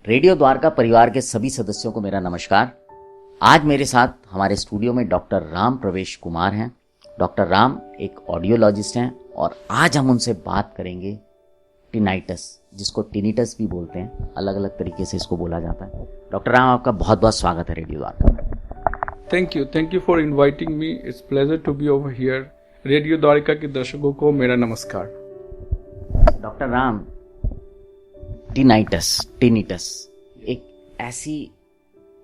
Radio Dwarka परिवार के सभी सदस्यों को मेरा नमस्कार। आज मेरे साथ हमारे स्टूडियो में डॉक्टर राम प्रवेश कुमार हैं। डॉक्टर राम एक ऑडियोलॉजिस्ट हैं और आज हम उनसे बात करेंगे टिनाइटस, जिसको टिनिटस भी बोलते हैं, अलग अलग तरीके से इसको बोला जाता है। डॉक्टर राम, आपका बहुत बहुत स्वागत है रेडियो द्वारका में। Thank you for inviting me. It's pleasure to be over here. Radio Dwarka के दर्शकों को मेरा नमस्कार। डॉक्टर राम, टिनिटस एक ऐसी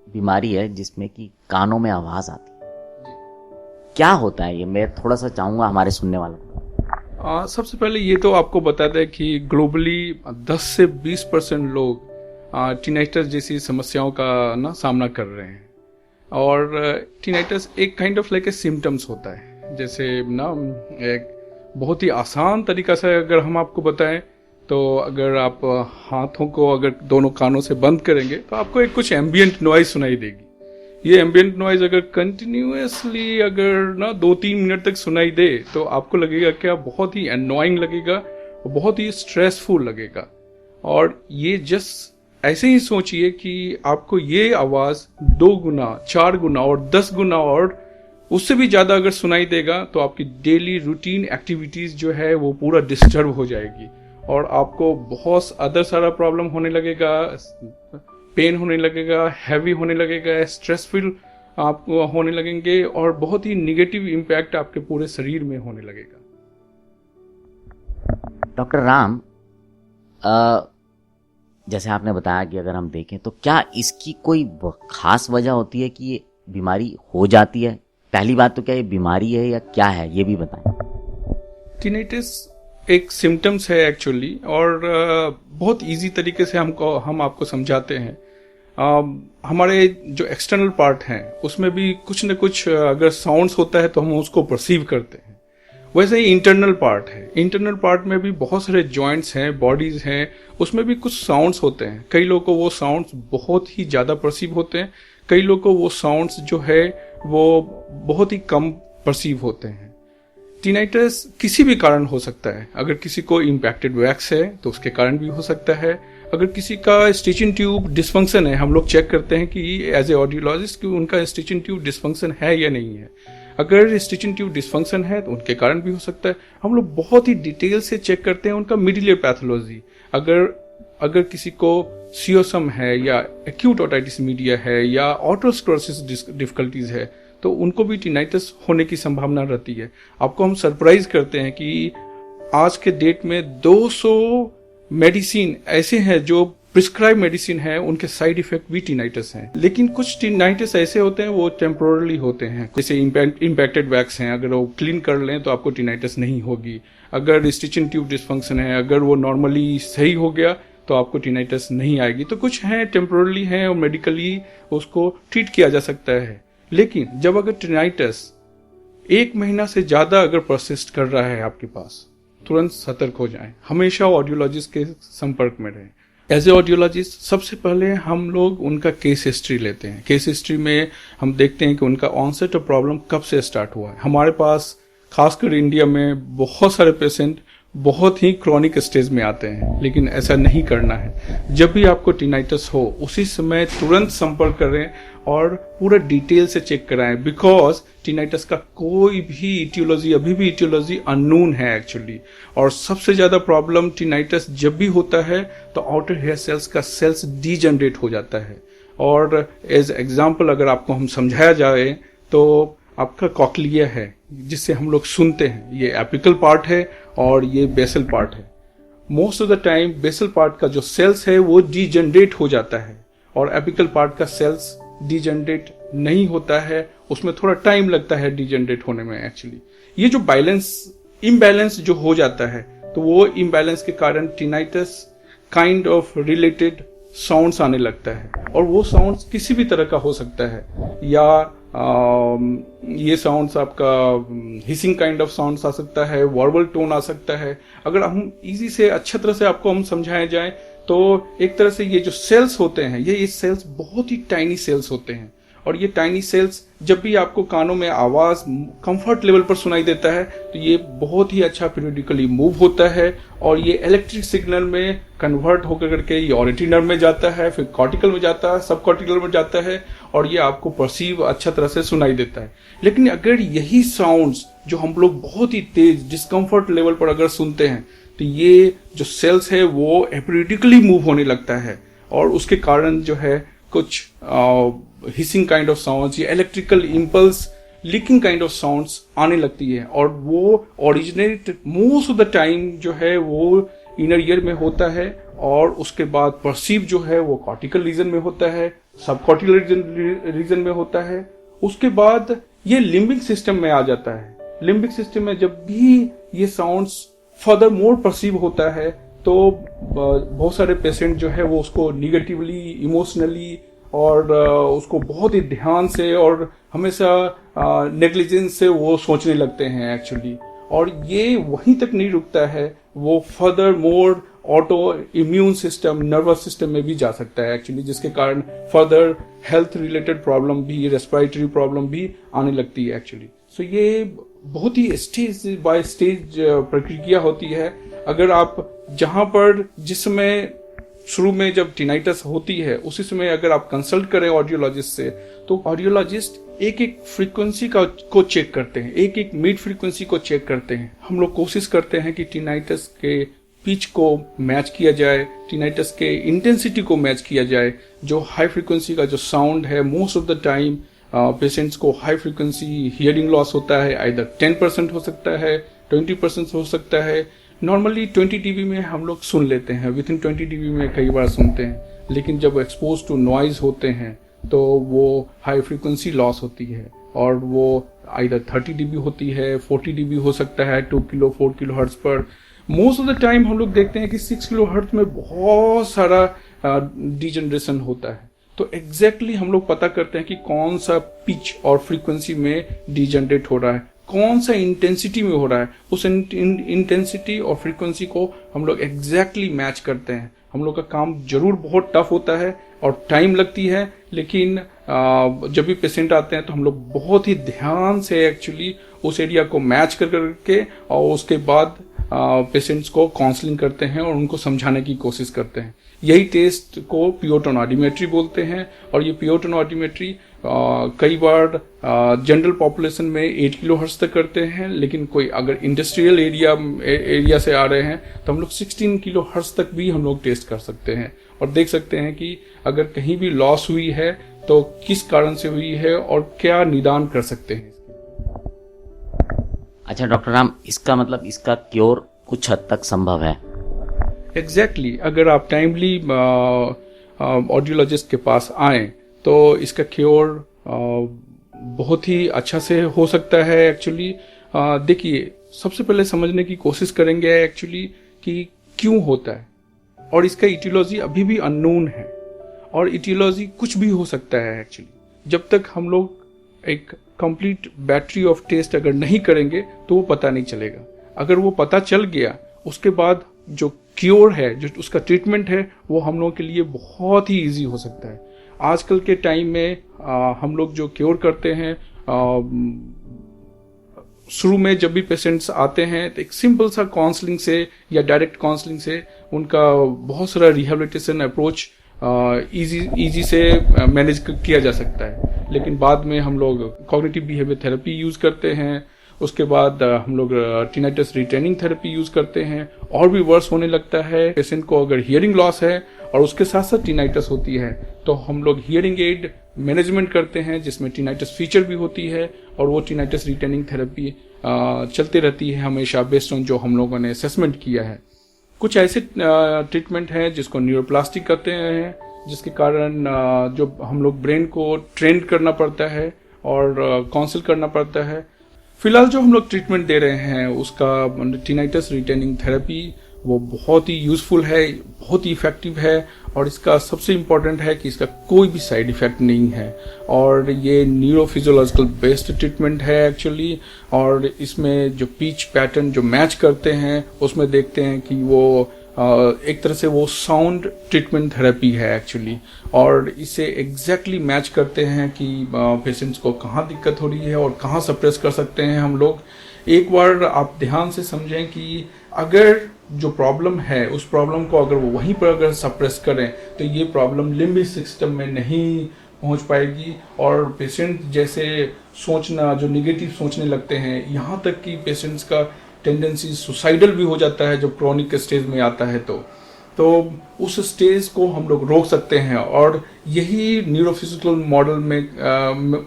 बीमारी है जिसमें कि कानों में आवाज आती है। क्या होता है ये, मैं थोड़ा सा चाहूंगा हमारे सुनने वालों को। सबसे पहले ये तो आपको बता दें कि ग्लोबली 10 से 20% लोग टिनाइटस जैसी समस्याओं का सामना कर रहे हैं। और टिनाइटस एक kind of like a symptoms होता है। जैसे एक बहुत ही आसान तरीका से अगर हम आपको बताएं तो अगर आप हाथों को अगर दोनों कानों से बंद करेंगे तो आपको एक कुछ एम्बियंट नॉइज सुनाई देगी। ये एम्बियंट नॉइज अगर कंटिन्यूअसली अगर 2-3 मिनट तक सुनाई दे तो आपको लगेगा क्या बहुत ही एनोइंग लगेगा, बहुत ही स्ट्रेसफुल लगेगा। और ये जस्ट ऐसे ही सोचिए कि आपको ये आवाज 2 गुना, 4 गुना और 10 गुना और उससे भी ज्यादा अगर सुनाई देगा तो आपकी डेली रूटीन एक्टिविटीज जो है वो पूरा डिस्टर्ब हो जाएगी और आपको बहुत अदर सारा प्रॉब्लम होने लगेगा, पेन होने लगेगा, हैवी होने लगेगा, स्ट्रेसफुल आपको होने लगेंगे और बहुत ही निगेटिव इम्पैक्ट आपके पूरे शरीर में होने लगेगा। डॉक्टर राम, जैसे आपने बताया कि अगर हम देखें तो क्या इसकी कोई खास वजह होती है कि ये बीमारी हो जाती है? पहली बात तो क्या ये बीमारी है या क्या है, ये भी बताएं। टिनाइटिस एक सिम्टम्स है एक्चुअली, और बहुत इजी तरीके से हम आपको समझाते हैं। हमारे जो एक्सटर्नल पार्ट हैं उसमें भी कुछ न कुछ अगर साउंड्स होता है तो हम उसको परसीव करते हैं। वैसे ही इंटरनल पार्ट है, इंटरनल पार्ट में भी बहुत सारे जॉइंट्स हैं, बॉडीज हैं, उसमें भी कुछ साउंड्स होते हैं। कई लोगों को वो साउंड्स बहुत ही ज़्यादा परसीव होते हैं, कई लोगों को वो साउंड्स जो है वो बहुत ही कम परसीव होते हैं। टिनाइटस किसी भी कारण हो सकता है। अगर किसी को इम्पैक्टेड वैक्स है तो उसके कारण भी हो सकता है। अगर किसी का स्टिचिंग ट्यूब डिस्फंक्शन है, हम लोग चेक करते हैं कि एज ए ऑडियोलॉजिस्ट कि उनका स्टिचिंग ट्यूब डिस्फंक्शन है या नहीं है। अगर स्टिचिंग ट्यूब डिस्फंक्शन है तो उनके कारण भी हो सकता है। हम लोग बहुत ही डिटेल से चेक करते हैं उनका मिडिलियर पैथोलॉजी। अगर किसी को सीओसम है या एक्यूट ओटाइटिस मीडिया है या ऑटोस्क्लेरोसिस डिफिकल्टीज है तो उनको भी टिनाइटस होने की संभावना रहती है। आपको हम सरप्राइज करते हैं कि आज के डेट में 200 मेडिसिन ऐसे हैं जो प्रिस्क्राइब मेडिसिन है, उनके साइड इफेक्ट भी टिनाइटस हैं। लेकिन कुछ टिनाइटस ऐसे होते हैं वो टेम्पोरली होते हैं, जैसे इम्पैक्टेड वैक्स हैं, अगर वो क्लीन कर लें तो आपको टिनाइटस नहीं होगी। अगर स्टिचिंग ट्यूब डिस्फंक्शन है, अगर वो नॉर्मली सही हो गया तो आपको टिनाइटस नहीं आएगी। तो कुछ हैं टेम्पोरली हैं और मेडिकली उसको ट्रीट किया जा सकता है। लेकिन जब अगर टिनाइटस 1 महीना से ज्यादा अगर परसिस्ट कर रहा है आपके पास, तुरंत सतर्क हो जाएं। हमेशा ऑडियोलॉजिस्ट के संपर्क में रहें। एज ए ऑडियोलॉजिस्ट सबसे पहले हम लोग उनका केस हिस्ट्री लेते हैं। केस हिस्ट्री में हम देखते हैं कि उनका ऑनसेट ऑफ प्रॉब्लम कब से स्टार्ट हुआ है। हमारे पास खासकर इंडिया में बहुत सारे पेशेंट बहुत ही क्रॉनिक स्टेज में आते हैं, लेकिन ऐसा नहीं करना है। जब भी आपको टिनाइटस हो उसी समय तुरंत संपर्क करें और पूरा डिटेल से चेक कराएं, बिकॉज टिनाइटस का कोई भी इटियोलॉजी, अभी भी इटियोलॉजी अननोन है एक्चुअली। और सबसे ज्यादा प्रॉब्लम टिनाइटस जब भी होता है तो आउटर हेयर सेल्स का सेल्स डीजनरेट हो जाता है। और एज एग्जाम्पल अगर आपको हम समझाया जाए तो आपका कॉक्लिया है जिससे हम लोग सुनते हैं, ये एपिकल पार्ट है और ये बेसल पार्ट है। Most of the time basal part का जो सेल्स है वो डीजनरेट हो जाता है और एपिकल पार्ट का सेल्स डीजनरेट नहीं होता है, उसमें थोड़ा टाइम लगता है डीजनरेट होने में एक्चुअली। ये जो इम्बैलेंस जो हो जाता है तो वो इम्बैलेंस के कारण tinnitus kind of related sounds आने लगता है। और वो साउंड्स किसी भी तरह का हो सकता है, या ये साउंड्स आपका हिसिंग काइंड ऑफ साउंड्स आ सकता है, वर्बल टोन आ सकता है। अगर हम इजी से अच्छी तरह से आपको हम समझाए जाए तो एक तरह से ये जो सेल्स होते हैं ये सेल्स बहुत ही टाइनी सेल्स होते हैं और ये टाइनी सेल्स जब भी आपको कानों में आवाज कंफर्ट लेवल पर सुनाई देता है तो ये बहुत ही अच्छा पीरियडिकली मूव होता है और ये इलेक्ट्रिक सिग्नल में कन्वर्ट होकर करके ये ऑडिटरी नर्व में जाता है, फिर कॉर्टिकल में जाता है, सब कॉर्टिकल में जाता है और ये आपको परसीव अच्छा तरह से सुनाई देता है। लेकिन अगर यही साउंड्स जो हम लोग बहुत ही तेज डिस्कम्फर्ट लेवल पर अगर सुनते हैं तो ये जो सेल्स है वो एपरिटिकली मूव होने लगता है और उसके कारण जो है कुछ हिसिंग काइंड ऑफ साउंड्स या electrical impulse leaking kind of sounds आने लगती है और वो originate most of the time जो है वो इनर ईयर में होता है और उसके बाद परसीव जो है वो कॉर्टिकल रीजन में होता है, सब कॉर्टिकल रीजन में होता है। उसके बाद ये लिम्बिक सिस्टम में आ जाता है। लिम्बिक सिस्टम में जब भी ये साउंड्स फर्दर मोर परसीव होता है तो बहुत सारे पेशेंट जो है वो उसको निगेटिवली, इमोशनली और उसको बहुत ही ध्यान से और हमेशा नेग्लिजेंस से वो सोचने लगते हैं एक्चुअली। और ये वहीं तक नहीं रुकता है, वो further more auto immune system, nervous system में भी जा सकता है एक्चुअली, जिसके कारण फर्दर हेल्थ रिलेटेड प्रॉब्लम भी, रेस्पिरेटरी प्रॉब्लम भी आने लगती है एक्चुअली। सो ये बहुत ही स्टेज बाय स्टेज प्रक्रिया होती है। अगर आप जहां पर जिस समय शुरू में जब टिनाइटस होती है उसी समय अगर आप कंसल्ट करें ऑडियोलॉजिस्ट से तो ऑडियोलॉजिस्ट एक एक फ्रीक्वेंसी को चेक करते हैं, एक एक मिड फ्रीक्वेंसी को चेक करते हैं। हम लोग कोशिश करते हैं कि टिनाइटस के पिच को मैच किया जाए, टिनाइटस के इंटेंसिटी को मैच किया जाए। जो हाई फ्रीक्वेंसी का जो साउंड है most of the time patients को हाई फ्रीक्वेंसी हियरिंग लॉस होता है, आइदर 10% हो सकता है, 20% हो सकता है। नॉर्मली 20 dB में हम लोग सुन लेते हैं, विद इन 20 dB में कई बार सुनते हैं, लेकिन जब एक्सपोज टू नॉइज होते हैं तो वो हाई फ्रीक्वेंसी लॉस होती है और वो आइदर 30 dB होती है, 40 dB हो सकता है 2 किलो 4 किलो हर्ट्ज पर। मोस्ट ऑफ द टाइम हम लोग देखते हैं कि 6 किलो हर्ट्ज में बहुत सारा डिजनरेशन होता है। तो एग्जैक्टली हम लोग पता करते हैं कि कौन सा पिच और फ्रीक्वेंसी में डिजनरेट हो रहा है, कौन सा इंटेंसिटी में हो रहा है। उस इंटेंसिटी और फ्रीक्वेंसी को हम लोग एग्जैक्टली मैच करते हैं। हम लोग का काम जरूर बहुत टफ होता है और टाइम लगती है, लेकिन जब भी पेशेंट आते हैं तो हम लोग बहुत ही ध्यान से एक्चुअली उस एरिया को मैच करके और उसके बाद पेशेंट्स को काउंसलिंग करते हैं और उनको समझाने की कोशिश करते हैं। यही टेस्ट को पियोटोन ऑडियोमेट्री बोलते हैं और ये पियोटोन ऑडियोमेट्री कई बार जनरल पॉपुलेशन में 8 किलो हर्ट्ज तक करते हैं, लेकिन कोई अगर इंडस्ट्रियल एरिया से आ रहे हैं तो हम लोग 16 किलो हर्ट्ज तक भी हम लोग टेस्ट कर सकते हैं और देख सकते हैं कि अगर कहीं भी लॉस हुई है तो किस कारण से हुई है और क्या निदान कर सकते हैं। अच्छा डॉक्टर राम, इसका मतलब इसका क्योर कुछ हद तक संभव है? एग्जैक्टली अगर आप टाइमली ऑडियोलॉजिस्ट के पास आए तो इसका क्योर बहुत ही अच्छा से हो सकता है एक्चुअली। देखिए, सबसे पहले समझने की कोशिश करेंगे एक्चुअली कि क्यों होता है और इसका इटियोलॉजी अभी भी अननोन है और इटियोलॉजी कुछ भी हो सकता है एक्चुअली। जब तक हम लोग एक कंप्लीट बैटरी ऑफ टेस्ट अगर नहीं करेंगे तो वो पता नहीं चलेगा। अगर वो पता चल गया उसके बाद जो क्योर है, जो उसका ट्रीटमेंट है, वो हम लोगों के लिए बहुत ही इजी हो सकता है। आजकल के टाइम में हम लोग जो क्योर करते हैं, शुरू में जब भी पेशेंट्स आते हैं तो एक सिंपल सा काउंसलिंग से या डायरेक्ट काउंसलिंग से उनका बहुत सारा रिहेबिलिटेशन अप्रोच इजी से मैनेज किया जा सकता है। लेकिन बाद में हम लोग कॉग्निटिव बिहेवियर थेरेपी यूज करते हैं, उसके बाद हम लोग टिनाइटस रिट्रेनिंग थेरेपी यूज करते हैं और भी वर्स होने लगता है। पेशेंट को अगर हियरिंग लॉस है और उसके साथ साथ टिनाइटस होती है तो हम लोग हियरिंग एड मैनेजमेंट करते हैं जिसमें टिनाइटस फीचर भी होती है और वो टिनाइटस रिट्रेनिंग थेरेपी चलती रहती है हमेशा बेस्ड ऑन जो हम लोगों ने असेसमेंट किया है। कुछ ऐसे ट्रीटमेंट हैं जिसको न्यूरोप्लास्टिक कहते हैं, जिसके कारण जो हम लोग ब्रेन को ट्रेन करना पड़ता है और काउंसिल करना पड़ता है। फिलहाल जो हम लोग ट्रीटमेंट दे रहे हैं उसका टिनाइटस रिटेनिंग थेरेपी वो बहुत ही यूजफुल है, बहुत ही इफेक्टिव है और इसका सबसे इम्पोर्टेंट है कि इसका कोई भी साइड इफेक्ट नहीं है और ये न्यूरोफिजियोलॉजिकल बेस्ड ट्रीटमेंट है एक्चुअली। और इसमें जो पिच पैटर्न जो मैच करते हैं उसमें देखते हैं कि वो एक तरह से वो साउंड ट्रीटमेंट थेरेपी है एक्चुअली, और इसे एग्जैक्टली मैच करते हैं कि पेशेंट्स को कहाँ दिक्कत हो रही है और कहाँ सप्रेस कर सकते हैं हम लोग। एक बार आप ध्यान से समझें कि अगर जो प्रॉब्लम है उस प्रॉब्लम को अगर वो वहीं पर अगर सप्रेस करें तो ये प्रॉब्लम लिम्बिक सिस्टम में नहीं पहुंच पाएगी, और पेशेंट जैसे सोचना, जो निगेटिव सोचने लगते हैं, यहाँ तक कि पेशेंट्स का टेंडेंसी सुसाइडल भी हो जाता है जब क्रॉनिक स्टेज में आता है। तो उस स्टेज को हम लोग रोक सकते हैं, और यही न्यूरोफिजिकल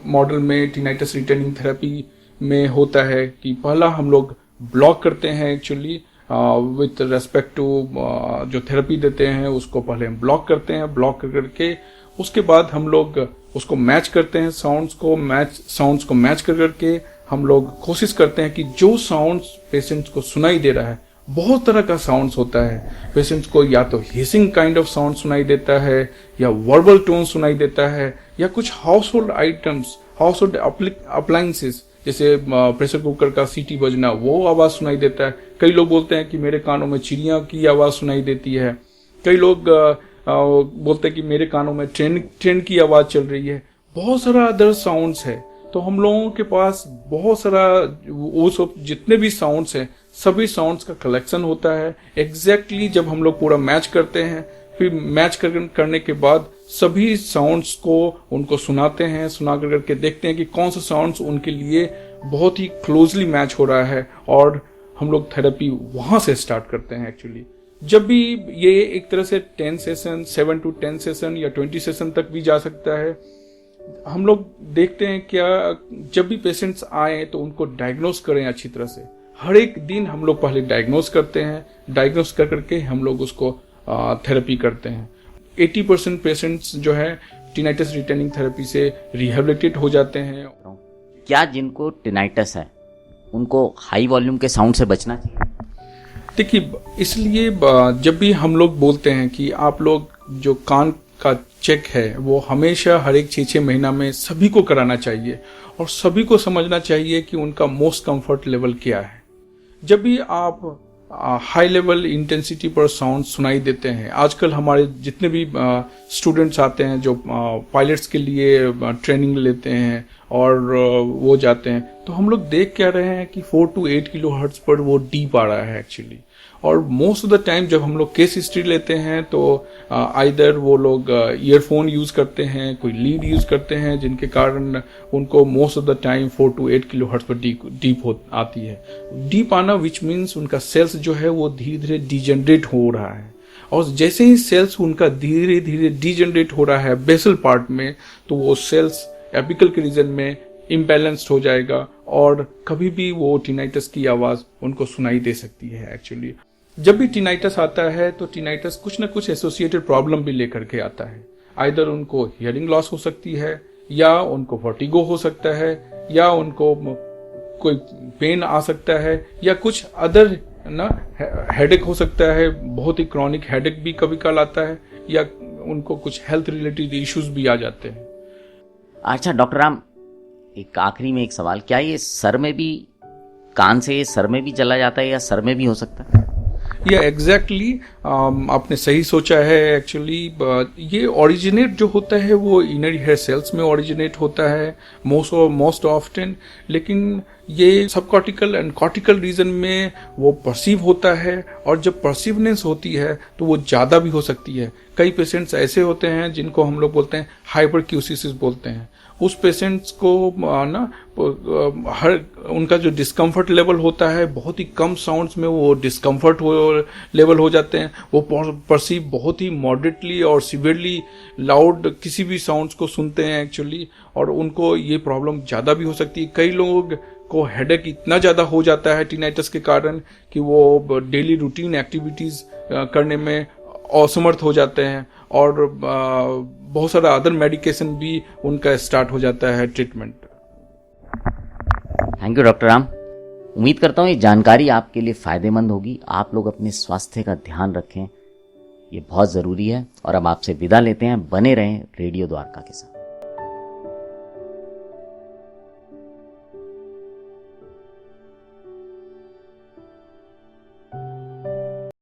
मॉडल में टिनाइटस रिटेनिंग थेरेपी में होता है कि पहला हम लोग ब्लॉक करते हैं एक्चुअली विथ रेस्पेक्ट टू जो थेरेपी देते हैं उसको पहले हम ब्लॉक करते हैं। ब्लॉक करके उसके बाद हम लोग उसको मैच करते हैं, साउंड्स को मैच करके हम लोग कोशिश करते हैं कि जो साउंड्स पेशेंट्स को सुनाई दे रहा है, बहुत तरह का साउंड्स होता है, पेशेंट्स को या तो हिसिंग काइंड ऑफ साउंड सुनाई देता है, या वर्बल टोन सुनाई देता है, या कुछ हाउस होल्ड अप्लायंसेस जैसे प्रेशर कुकर का सीटी बजना, वो आवाज सुनाई देता है। कई लोग बोलते हैं कि मेरे कानों में चिड़िया की आवाज सुनाई देती है। कई लोग बोलते हैं कि मेरे कानों में ट्रेन की आवाज चल रही है। बहुत सारा अदर साउंड्स है। तो हम लोगों के पास बहुत सारा वो सब जितने भी साउंड्स हैं, सभी साउंड्स का कलेक्शन होता है। एग्जैक्टली जब हम लोग पूरा मैच करते हैं, फिर मैच करने के बाद सभी साउंड्स को उनको सुनाते हैं, सुना करके देखते हैं कि कौन सा साउंड्स उनके लिए बहुत ही क्लोजली मैच हो रहा है, और हम लोग थेरेपी वहां से स्टार्ट करते हैं एक्चुअली। जब भी ये एक तरह से 10 सेशन, 7 to 10 सेशन या 20 सेशन तक भी जा सकता है। हम लोग देखते हैं क्या, जब भी पेशेंट्स आए तो उनको डायग्नोस करें अच्छी तरह से। हर एक दिन हम लोग पहले डायग्नोस करते हैं, डायग्नोस करके हम लोग उसको थेरेपी करते हैं। 80% पेशेंट्स जो है टिनाइटस रिटेनिंग थेरेपी से रिहेबिलिटेट हो जाते हैं। क्या जिनको टिनाइटस है उनको हाई वॉल्यूम के साउंड से बचना चाहिए? देखिए, इसलिए जब भी हम लोग बोलते हैं कि आप लोग जो कान का चेक है वो हमेशा हर एक 6 महीना में सभी को कराना चाहिए, और सभी को समझना चाहिए कि उनका मोस्ट कंफर्ट लेवल क्या है। जब भी आप हाई लेवल इंटेंसिटी पर साउंड सुनाई देते हैं, आजकल हमारे जितने भी स्टूडेंट्स आते हैं जो पायलट्स के लिए ट्रेनिंग लेते हैं और वो जाते हैं, तो हम लोग देख क्या रहे हैं कि 4 to 8 किलोहर्ट्ज पर वो डीप आ रहा है एक्चुअली। और मोस्ट ऑफ द टाइम जब हम लोग केस हिस्ट्री लेते हैं तो आइदर वो लोग ईयरफोन यूज करते हैं, कोई लीड यूज करते हैं, जिनके कारण उनको most of the time 4 to 8 kilohertz पर डीप आती है। डीप आना विच मीन्स उनका सेल्स जो है वो धीरे धीरे डिजेनरेट हो रहा है, और जैसे ही सेल्स उनका धीरे धीरे डिजेनरेट हो रहा है बेसल पार्ट में, तो वो सेल्स एपिकल के रीजन में इम्बैलेंस्ड हो जाएगा, और कभी भी वो टिनाइटस की आवाज उनको सुनाई दे सकती है एक्चुअली। जब भी टिनाइटस आता है तो टिनाइटस कुछ ना कुछ एसोसिएटेड प्रॉब्लम भी लेकर के आता है। आइदर उनको हियरिंग लॉस हो सकती है, या उनको वर्टिगो हो सकता है, या उनको कोई पेन आ सकता है, या कुछ अदर हेडेक हो सकता है। बहुत ही क्रॉनिक हेडेक भी कभी कल आता है, या उनको कुछ हेल्थ रिलेटेड इश्यूज भी आ जाते हैं। अच्छा डॉक्टर राम, एक आखिरी में एक सवाल, क्या ये सर में भी, कान से सर में भी चला जाता है या सर में भी हो सकता है? ये एग्जैक्टली आपने सही सोचा है एक्चुअली। ये ओरिजिनेट जो होता है वो इनर हेयर सेल्स में ओरिजिनेट होता है मोस्ट ऑफ्टन, लेकिन ये सबकॉर्टिकल एंड कॉर्टिकल रीजन में वो परसीव होता है, और जब परसीवनेस होती है तो वो ज़्यादा भी हो सकती है। कई पेशेंट्स ऐसे होते हैं जिनको हम लोग बोलते हैं हाइपरक्यूसिस बोलते हैं। उस पेशेंट्स को हर उनका जो डिस्कम्फर्ट लेवल होता है, बहुत ही कम साउंड्स में वो डिस्कम्फर्ट लेवल हो जाते हैं। वो परसीव बहुत ही मॉडरेटली और सिवियरली लाउड किसी भी साउंड्स को सुनते हैं एक्चुअली, और उनको ये प्रॉब्लम ज़्यादा भी हो सकती है। कई लोग को हेडेक इतना ज़्यादा हो जाता है टिनाइटस के कारण कि वो डेली रूटीन एक्टिविटीज़ करने में असमर्थ हो जाते हैं, और बहुत सारा अदर मेडिकेशन भी उनका स्टार्ट हो जाता है treatment. Thank you doctor Ram. उम्मीद करता हूँ ये जानकारी आपके लिए फ़ायदेमंद होगी। आप लोग अपने स्वास्थ्य का ध्यान रखें, ये बहुत ज़रूरी है। और अब आपसे विदा लेते हैं। बने रहें रेडियो द्वारका के साथ।